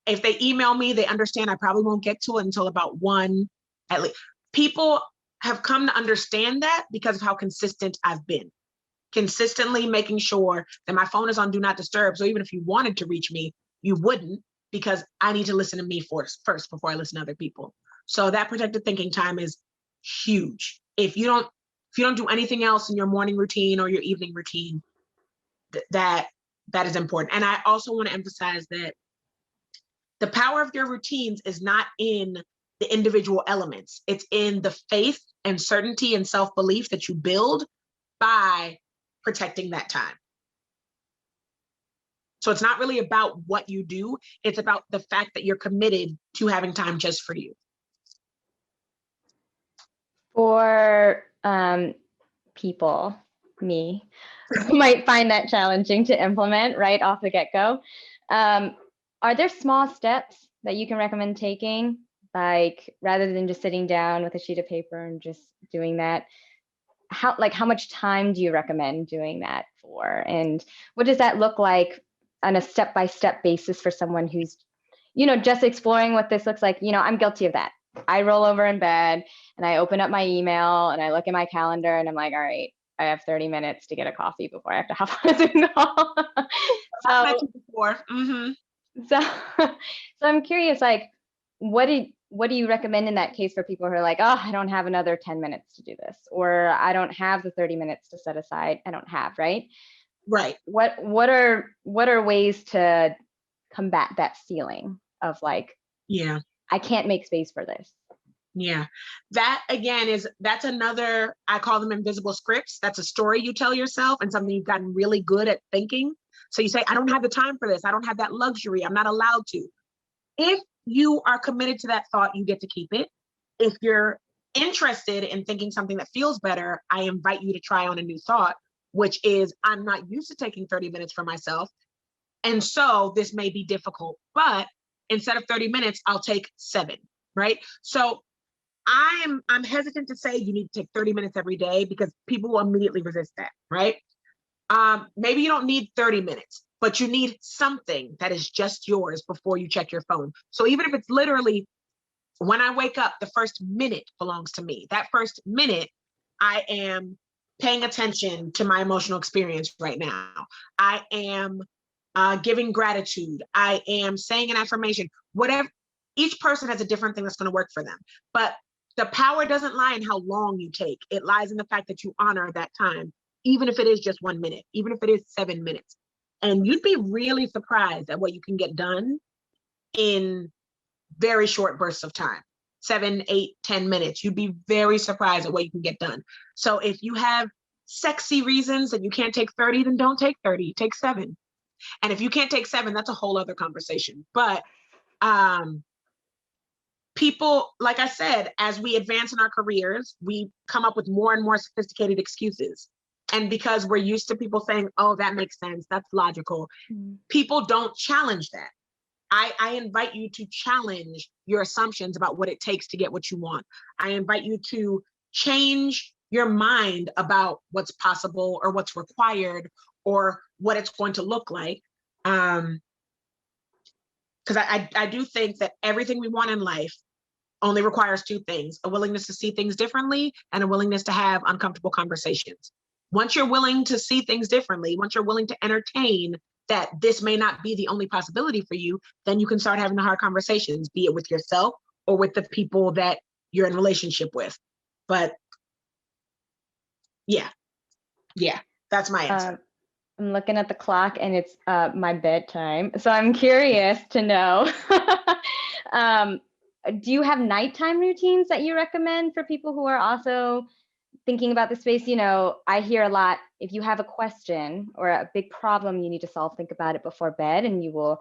If they email me, they understand I probably won't get to it until about 1 at least. People have come to understand that because of how consistent I've been. Consistently making sure that my phone is on do not disturb. So even if you wanted to reach me, you wouldn't, because I need to listen to me first before I listen to other people. So that protected thinking time is huge. If you don't do anything else in your morning routine or your evening routine, that is important. And I also want to emphasize that the power of your routines is not in the individual elements. It's in the faith and certainty and self-belief that you build by protecting that time. So it's not really about what you do. It's about the fact that you're committed to having time just for you. For people, me, who might find that challenging to implement right off the get-go, are there small steps that you can recommend taking? Like, rather than just sitting down with a sheet of paper and just doing that, how much time do you recommend doing that for? And what does that look like on a step-by-step basis for someone who's, just exploring what this looks like? I'm guilty of that. I roll over in bed and I open up my email and I look at my calendar and I'm like, all right, I have 30 minutes to get a coffee before I have to hop on a Zoom call. I've met you before. So, so I'm curious, like, what do you recommend in that case for people who are like, oh, I don't have another 10 minutes to do this, or I don't have the 30 minutes to set aside. I don't have, right? Right. What are ways to combat that feeling of like, Yeah, I can't make space for this? yeah. That again that's another, I call them invisible scripts. That's a story you tell yourself and something you've gotten really good at thinking. So you say, I don't have the time for this. I don't have that luxury. I'm not allowed to. If you are committed to that thought, you get to keep it. If you're interested in thinking something that feels better, I invite you to try on a new thought, which is, I'm not used to taking 30 minutes for myself. And so this may be difficult, but instead of 30 minutes, I'll take 7, right? So I'm hesitant to say you need to take 30 minutes every day because people will immediately resist that, right? Maybe you don't need 30 minutes, but you need something that is just yours before you check your phone. So even if it's literally, when I wake up, the first minute belongs to me. That first minute, I am paying attention to my emotional experience right now. I am giving gratitude. I am saying an affirmation. Whatever, each person has a different thing that's going to work for them. But the power doesn't lie in how long you take. It lies in the fact that you honor that time, even if it is just 1 minute, even if it is 7 minutes. And you'd be really surprised at what you can get done in very short bursts of time. 7, 8, 10 minutes. You'd be very surprised at what you can get done. So if you have sexy reasons that you can't take 30, then don't take 30, take 7. And if you can't take 7, that's a whole other conversation. But people, like I said, as we advance in our careers, we come up with more and more sophisticated excuses. And because we're used to people saying, oh, that makes sense, that's logical, people don't challenge that. I invite you to challenge your assumptions about what it takes to get what you want. I invite you to change your mind about what's possible or what's required or what it's going to look like. Because I do think that everything we want in life only requires 2 things: a willingness to see things differently and a willingness to have uncomfortable conversations. Once you're willing to see things differently, once you're willing to entertain that this may not be the only possibility for you, then you can start having the hard conversations, be it with yourself or with the people that you're in relationship with. But yeah, that's my answer. I'm looking at the clock and it's my bedtime. So I'm curious to know, do you have nighttime routines that you recommend for people who are also thinking about the space? You know, I hear a lot, if you have a question or a big problem you need to solve, think about it before bed and you will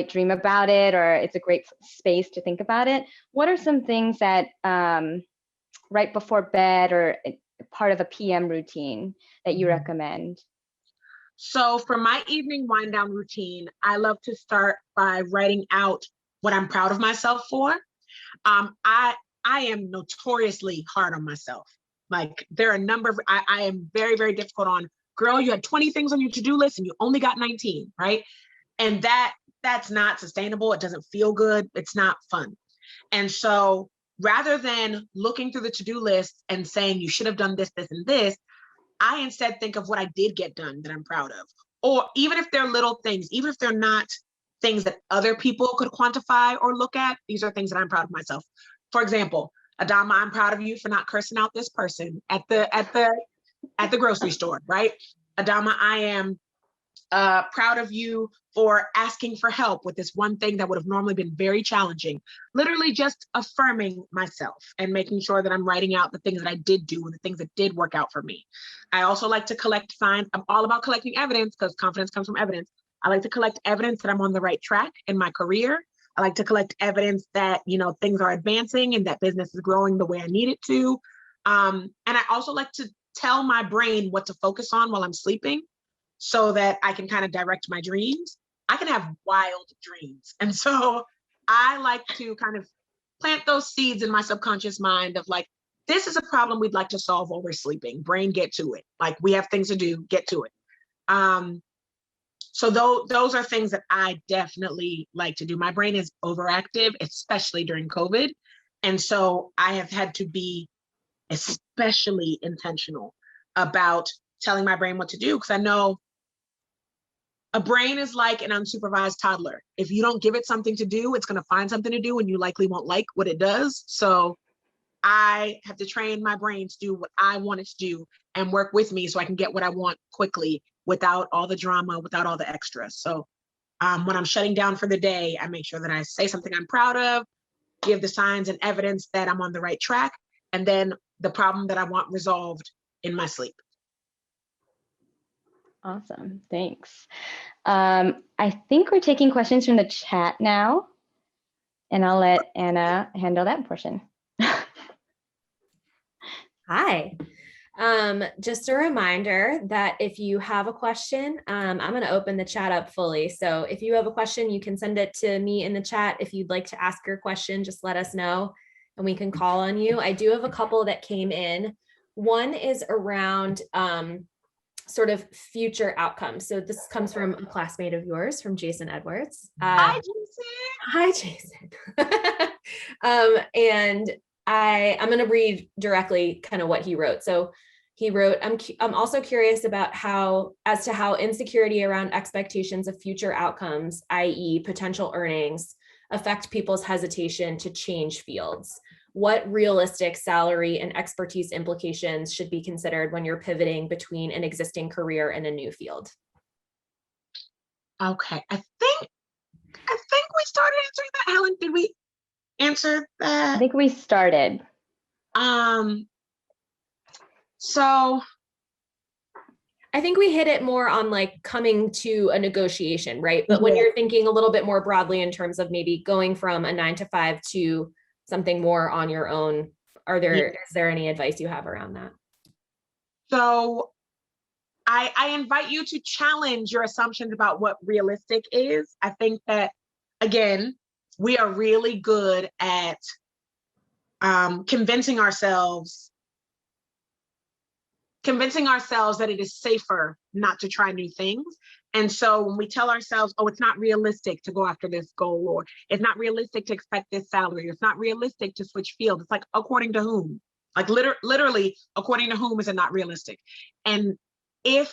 dream about it, or it's a great space to think about it. What are some things that right before bed or part of a PM routine that you recommend? So for my evening wind down routine, I love to start by writing out what I'm proud of myself for. I am notoriously hard on myself. Like, there are a number of, I am very, very difficult on, girl, you had 20 things on your to-do list and you only got 19, right? And that's not sustainable. It doesn't feel good. It's not fun. And so rather than looking through the to-do list and saying you should have done this, this, and this, I instead think of what I did get done that I'm proud of. Or even if they're little things, even if they're not things that other people could quantify or look at, these are things that I'm proud of myself. For example, Adama, I'm proud of you for not cursing out this person at the grocery store, right? Adama, I am proud of you for asking for help with this one thing that would have normally been very challenging. Literally just affirming myself and making sure that I'm writing out the things that I did do and the things that did work out for me. I also like to I'm all about collecting evidence because confidence comes from evidence. I like to collect evidence that I'm on the right track in my career. I like to collect evidence that, things are advancing and that business is growing the way I need it to. And I also like to tell my brain what to focus on while I'm sleeping so that I can kind of direct my dreams. I can have wild dreams. And so I like to kind of plant those seeds in my subconscious mind of like, this is a problem we'd like to solve while we're sleeping. Brain, get to it. Like, we have things to do, get to it. So those are things that I definitely like to do. My brain is overactive, especially during COVID. And so I have had to be especially intentional about telling my brain what to do, because I know a brain is like an unsupervised toddler. If you don't give it something to do, it's going to find something to do and you likely won't like what it does. So I have to train my brain to do what I want it to do and work with me so I can get what I want quickly without all the drama, without all the extra. So when I'm shutting down for the day, I make sure that I say something I'm proud of, give the signs and evidence that I'm on the right track, and then the problem that I want resolved in my sleep. Awesome, thanks. I think we're taking questions from the chat now, and I'll let Anna handle that portion. Hi. Just a reminder that if you have a question, I'm going to open the chat up fully. So if you have a question, you can send it to me in the chat. If you'd like to ask your question, just let us know and we can call on you. I do have a couple that came in. One is around sort of future outcomes. So this comes from a classmate of yours, from Jason Edwards. Hi, Jason. Hi, Jason. And I'm going to read directly kind of what he wrote. So he wrote, I'm also curious about how insecurity around expectations of future outcomes, i.e. potential earnings, affect people's hesitation to change fields. What realistic salary and expertise implications should be considered when you're pivoting between an existing career and a new field? Okay, I think we started answering that. Helen, did we answer that? I think we started. So I think we hit it more on like coming to a negotiation, right? But when you're thinking a little bit more broadly in terms of maybe going from a 9-to-5 to something more on your own, is there any advice you have around that? So I invite you to challenge your assumptions about what realistic is. I think that, again, we are really good at convincing ourselves that it is safer not to try new things. And so when we tell ourselves, oh, it's not realistic to go after this goal, or it's not realistic to expect this salary, or it's not realistic to switch fields, it's like, according to whom? Like literally, according to whom is it not realistic? And if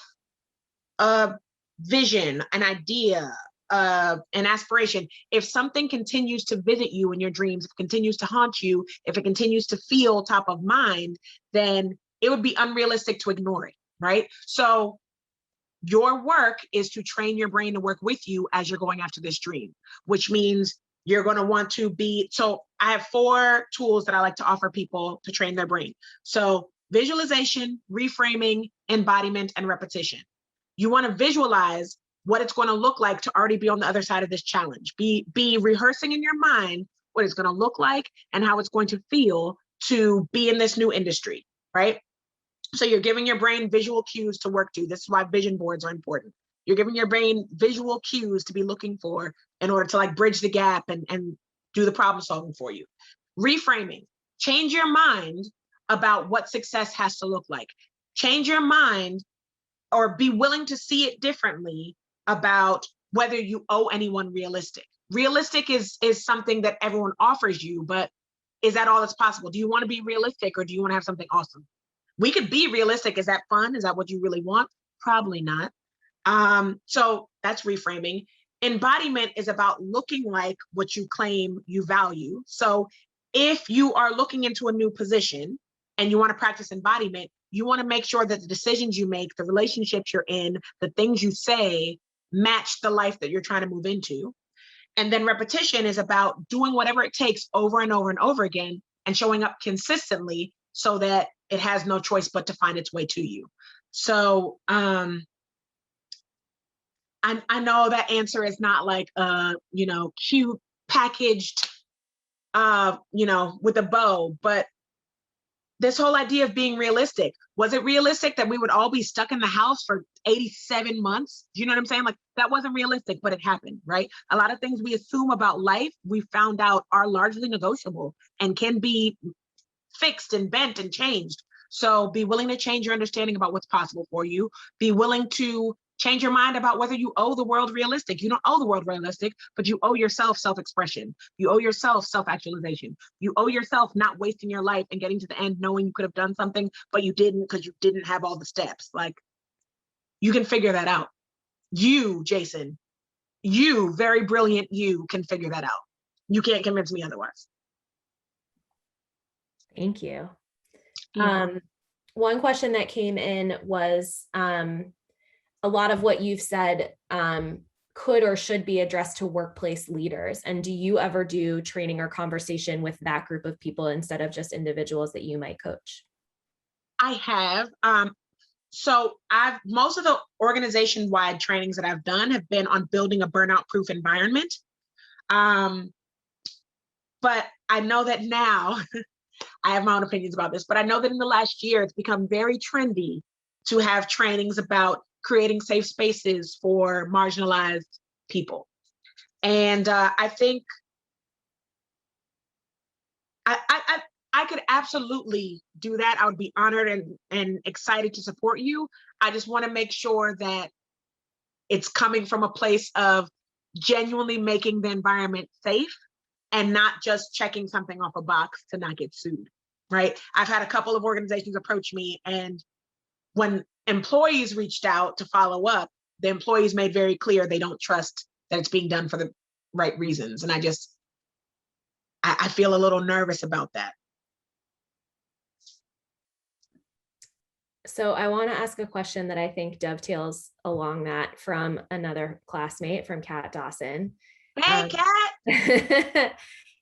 a vision, an idea, an aspiration, if something continues to visit you in your dreams, if it continues to haunt you, if it continues to feel top of mind, then it would be unrealistic to ignore it, right? So your work is to train your brain to work with you as you're going after this dream, which means you're going to want to be, so I have 4 tools that I like to offer people to train their brain. So visualization, reframing, embodiment, and repetition. You want to visualize what it's going to look like to already be on the other side of this challenge. Be rehearsing in your mind what it's going to look like and how it's going to feel to be in this new industry, right? So you're giving your brain visual cues to work to. This is why vision boards are important. You're giving your brain visual cues to be looking for in order to like bridge the gap and do the problem solving for you. Reframing, change your mind about what success has to look like. Change your mind or be willing to see it differently about whether you owe anyone realistic. Realistic is something that everyone offers you, but is that all that's possible? Do you want to be realistic or do you want to have something awesome? We could be realistic. Is that fun? Is that what you really want? Probably not. So that's reframing. Embodiment is about looking like what you claim you value. So if you are looking into a new position and you want to practice embodiment, you want to make sure that the decisions you make, the relationships you're in, the things you say match the life that you're trying to move into. And then repetition is about doing whatever it takes over and over and over again and showing up consistently so that it has no choice but to find its way to you. So I know that answer is not like cute packaged with a bow, but this whole idea of being realistic, was it realistic that we would all be stuck in the house for 87 months? Do you know what I'm saying? Like, that wasn't realistic, but it happened, right? A lot of things we assume about life, we found out are largely negotiable and can be fixed and bent and changed. So be willing to change your understanding about what's possible for you. Be willing to Change your mind about whether you owe the world realistic. You don't owe the world realistic, but you owe yourself self-expression. You owe yourself self-actualization. You owe yourself not wasting your life and getting to the end knowing you could have done something, but you didn't because you didn't have all the steps. Like, you can figure that out. You, Jason, you, very brilliant you, can figure that out. You can't convince me otherwise. Thank you. Yeah. One question that came in was, a lot of what you've said could or should be addressed to workplace leaders. And do you ever do training or conversation with that group of people instead of just individuals that you might coach? I have. So most of the organization-wide trainings that I've done have been on building a burnout-proof environment. But I know that now, I have my own opinions about this, but I know that in the last year, it's become very trendy to have trainings about creating safe spaces for marginalized people. And I think I could absolutely do that. I would be honored and excited to support you. I just want to make sure that it's coming from a place of genuinely making the environment safe and not just checking something off a box to not get sued, right? I've had a couple of organizations approach me, and when employees reached out to follow up, the employees made very clear they don't trust that it's being done for the right reasons. And I feel a little nervous about that. So I want to ask a question that I think dovetails along that from another classmate, from Kat Dawson. Hey, Kat.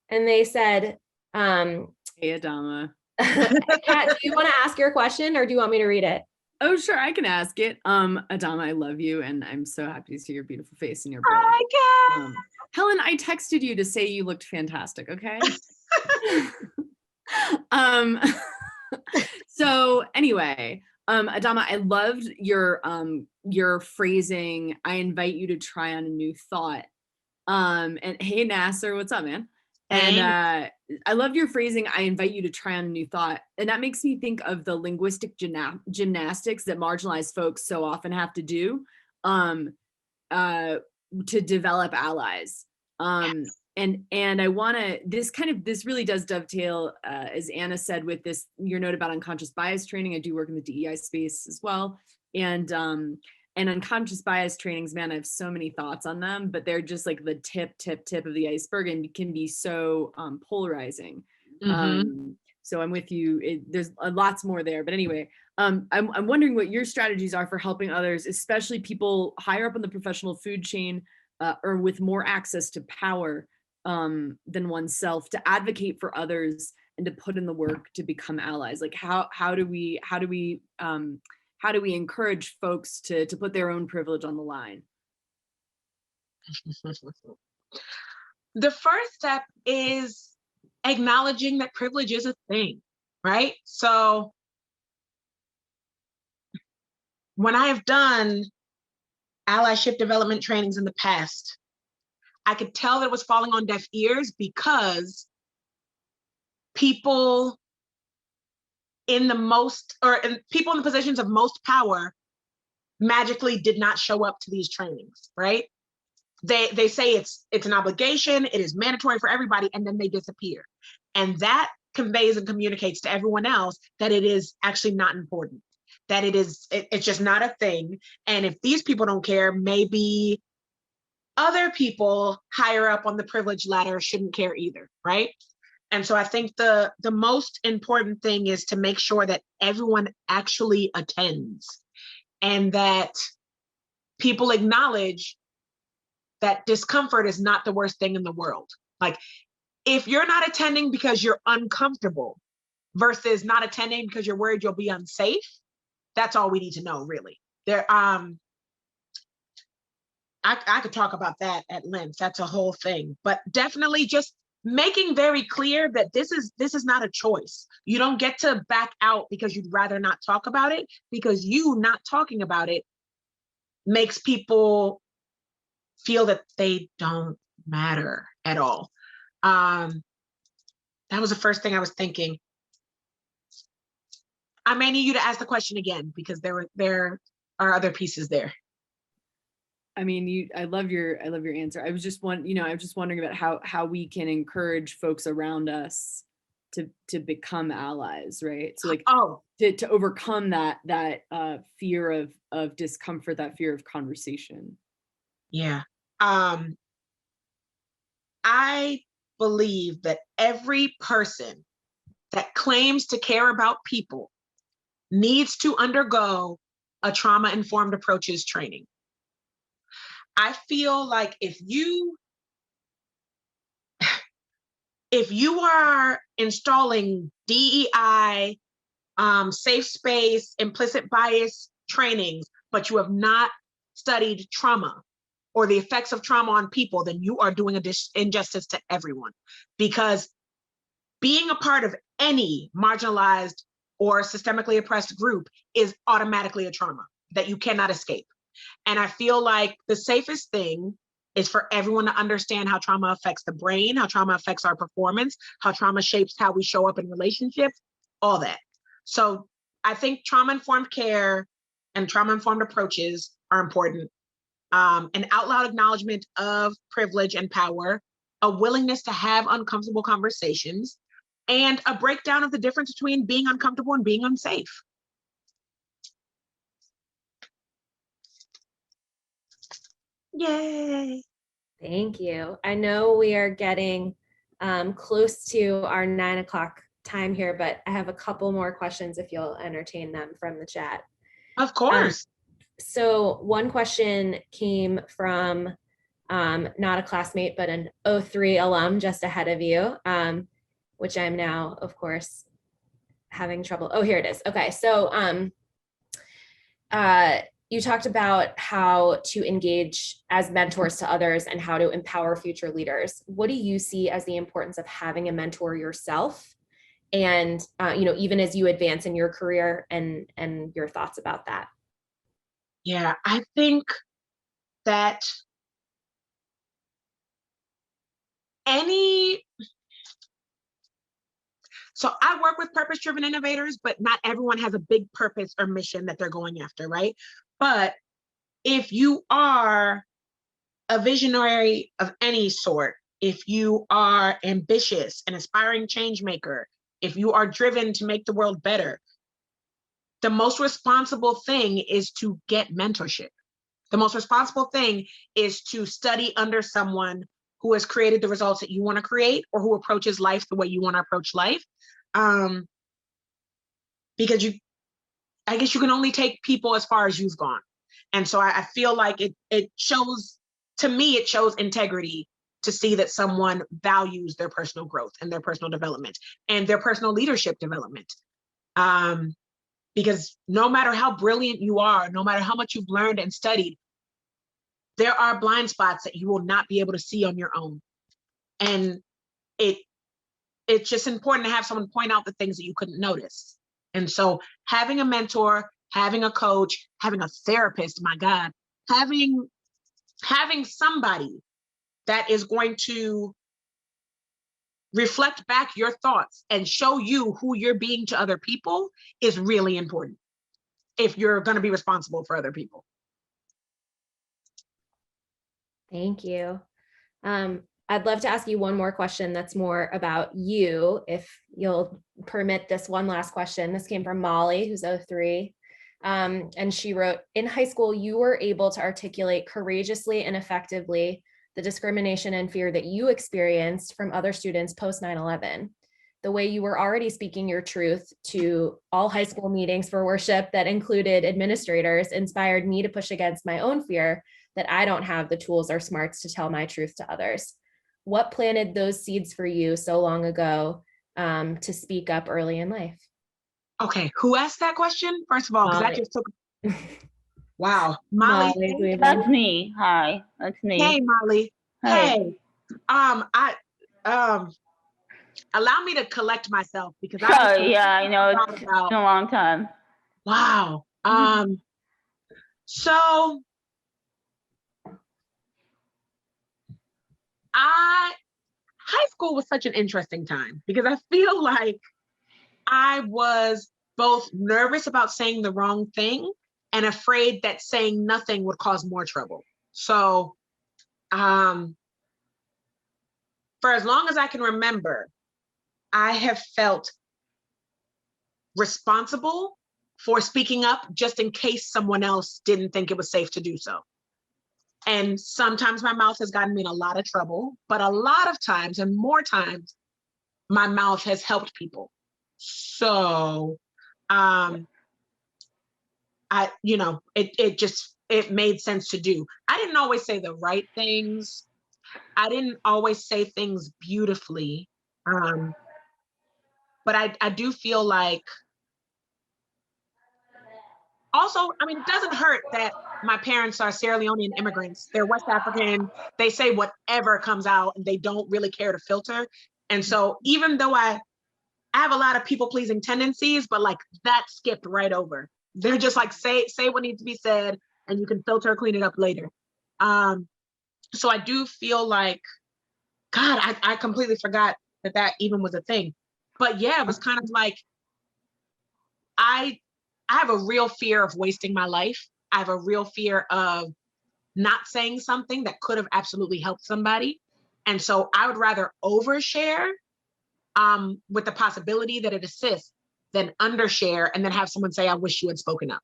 And they said, hey, Adama. Kat, do you want to ask your question or do you want me to read it? Oh, sure, I can ask it. Adama, I love you, and I'm so happy to see your beautiful face and your brother. Hi, Kat. Helen, I texted you to say you looked fantastic, okay? So anyway, Adama, I loved your phrasing. I invite you to try on a new thought. And hey, Nasser, what's up, man? And I love your phrasing. I invite you to try on a new thought. And that makes me think of the linguistic gymnastics that marginalized folks so often have to do to develop allies. And I want to, this really does dovetail, as Anna said, with this, your note about unconscious bias training. I do work in the DEI space as well. And unconscious bias trainings, man, I have so many thoughts on them, but they're just like the tip of the iceberg and can be so polarizing. Mm-hmm. So I'm with you. There's lots more there, but anyway, I'm wondering what your strategies are for helping others, especially people higher up on the professional food chain or with more access to power than oneself, to advocate for others and to put in the work to become allies. Like how do we encourage folks to put their own privilege on the line? The first step is acknowledging that privilege is a thing, right? So when I have done allyship development trainings in the past, I could tell that it was falling on deaf ears because people in people in the positions of most power magically did not show up to these trainings, right? They say it's an obligation, it is mandatory for everybody, and then they disappear. And that conveys and communicates to everyone else that it is actually not important, that it's just not a thing. And if these people don't care, maybe other people higher up on the privilege ladder shouldn't care either, right? And so I think the most important thing is to make sure that everyone actually attends and that people acknowledge that discomfort is not the worst thing in the world. Like, if you're not attending because you're uncomfortable versus not attending because you're worried you'll be unsafe, that's all we need to know, really. I could talk about that at length. That's a whole thing, but definitely just making very clear that this is not a choice. You don't get to back out because you'd rather not talk about it, because you not talking about it makes people feel that they don't matter at all. That was the first thing I was thinking. I may need you to ask the question again because there are other pieces there. I mean, I love your answer. I was just wondering about how we can encourage folks around us to become allies, right? So like, to overcome that fear of discomfort, that fear of conversation. Yeah. I believe that every person that claims to care about people needs to undergo a trauma-informed approaches training. I feel like if you are installing DEI, safe space, implicit bias trainings, but you have not studied trauma or the effects of trauma on people, then you are doing an injustice to everyone. Because being a part of any marginalized or systemically oppressed group is automatically a trauma that you cannot escape. And I feel like the safest thing is for everyone to understand how trauma affects the brain, how trauma affects our performance, how trauma shapes how we show up in relationships, all that. So I think trauma-informed care and trauma-informed approaches are important. An out loud acknowledgement of privilege and power, a willingness to have uncomfortable conversations, and a breakdown of the difference between being uncomfortable and being unsafe. Yay. Thank you. I know we are getting close to our 9 o'clock time here, but I have a couple more questions if you'll entertain them from the chat. Of course. So one question came from not a classmate, but an 03 alum just ahead of you, which I'm now, of course, having trouble. Oh, here it is. Okay, so you talked about how to engage as mentors to others and how to empower future leaders. What do you see as the importance of having a mentor yourself? And even as you advance in your career and your thoughts about that? Yeah, I think that so I work with purpose-driven innovators, but not everyone has a big purpose or mission that they're going after, right? But if you are a visionary of any sort, if you are ambitious, an aspiring change maker, if you are driven to make the world better, the most responsible thing is to get mentorship. The most responsible thing is to study under someone who has created the results that you want to create or who approaches life the way you want to approach life. Because I guess you can only take people as far as you've gone. And so I feel like it shows, to me, it shows integrity to see that someone values their personal growth and their personal development and their personal leadership development. Because no matter how brilliant you are, no matter how much you've learned and studied, there are blind spots that you will not be able to see on your own. And it's just important to have someone point out the things that you couldn't notice. And so having a mentor, having a coach, having a therapist, my God, having somebody that is going to reflect back your thoughts and show you who you're being to other people is really important if you're going to be responsible for other people. Thank you. I'd love to ask you one more question that's more about you, if you'll permit this one last question. This came from Molly, who's 03. And she wrote, in high school, you were able to articulate courageously and effectively the discrimination and fear that you experienced from other students post 9/11. The way you were already speaking your truth to all high school meetings for worship that included administrators inspired me to push against my own fear that I don't have the tools or smarts to tell my truth to others. What planted those seeds for you so long ago to speak up early in life? Okay, who asked that question? First of all, because that just took, wow. Molly, that's me. Hi, that's me. Hey, Molly. Hey. Allow me to collect myself because yeah, I know it's been a long time. Wow. So high school was such an interesting time because I feel like I was both nervous about saying the wrong thing and afraid that saying nothing would cause more trouble. So for as long as I can remember, I have felt responsible for speaking up just in case someone else didn't think it was safe to do so. And sometimes my mouth has gotten me in a lot of trouble, but a lot of times, and more times, my mouth has helped people. So it made sense to do. I didn't always say the right things. I didn't always say things beautifully. But I do feel like, also, I mean, it doesn't hurt that my parents are Sierra Leonean immigrants. They're West African. They say whatever comes out and they don't really care to filter. And so even though I have a lot of people pleasing tendencies, but like that skipped right over. They're just like, say what needs to be said and you can filter, clean it up later. So I do feel like, God, I completely forgot that even was a thing. But yeah, it was kind of like, I have a real fear of wasting my life. I have a real fear of not saying something that could have absolutely helped somebody. And so I would rather overshare with the possibility that it assists than undershare and then have someone say, I wish you had spoken up.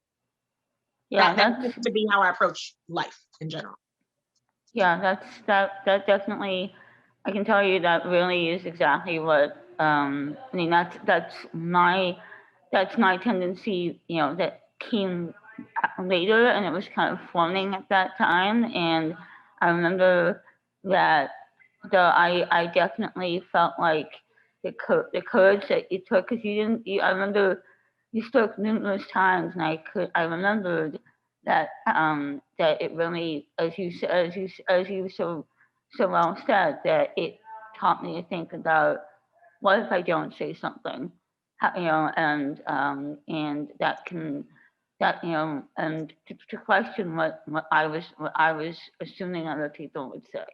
Yeah, that tends to be how I approach life in general. Yeah, that definitely, I can tell you that really is exactly what, I mean, that's my tendency, you know, that came later and it was kind of forming at that time. And I remember that I definitely felt like the courage that you took, because I remember you spoke numerous times, and I remembered that that it really, as you so well said, that it taught me to think about, what if I don't say something, you know, and that you know, and to question what I was assuming other people would say,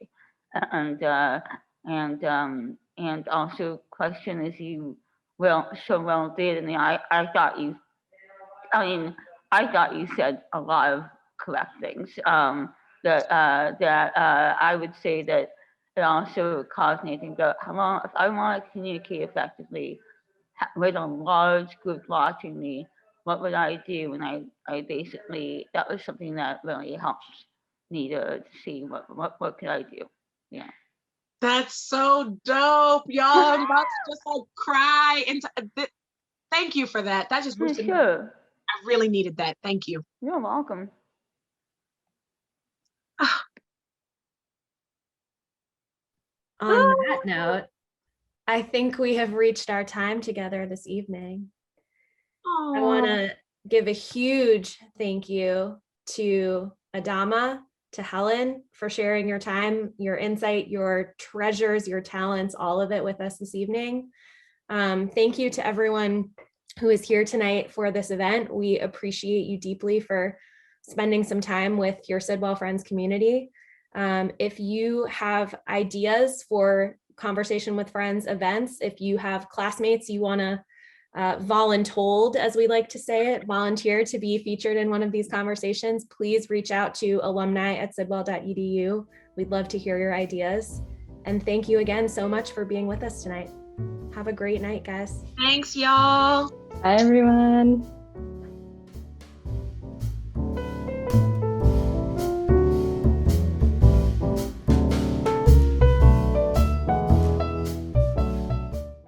and also question, as you so well did. And I thought you said a lot of correct things. That I would say that it also caused me to think about if I want to communicate effectively with a large group watching me, what would I do? And I basically, that was something that really helped me to see what could I do. Yeah. That's so dope, y'all. I'm about to just like cry. Thank you for that. That just boosted me. Sure. I really needed that. Thank you. You're welcome. On that note, I think we have reached our time together this evening. Aww. I want to give a huge thank you to Adama, to Helen, for sharing your time, your insight, your treasures, your talents, all of it with us this evening. Thank you to everyone who is here tonight for this event. We appreciate you deeply for spending some time with your Sidwell Friends community. If you have ideas for Conversation with Friends events, if you have classmates you want to voluntold, as we like to say it, volunteer to be featured in one of these conversations, please reach out to alumni@sidwell.edu. We'd love to hear your ideas. And thank you again so much for being with us tonight. Have a great night, guys. Thanks, y'all. Hi, everyone.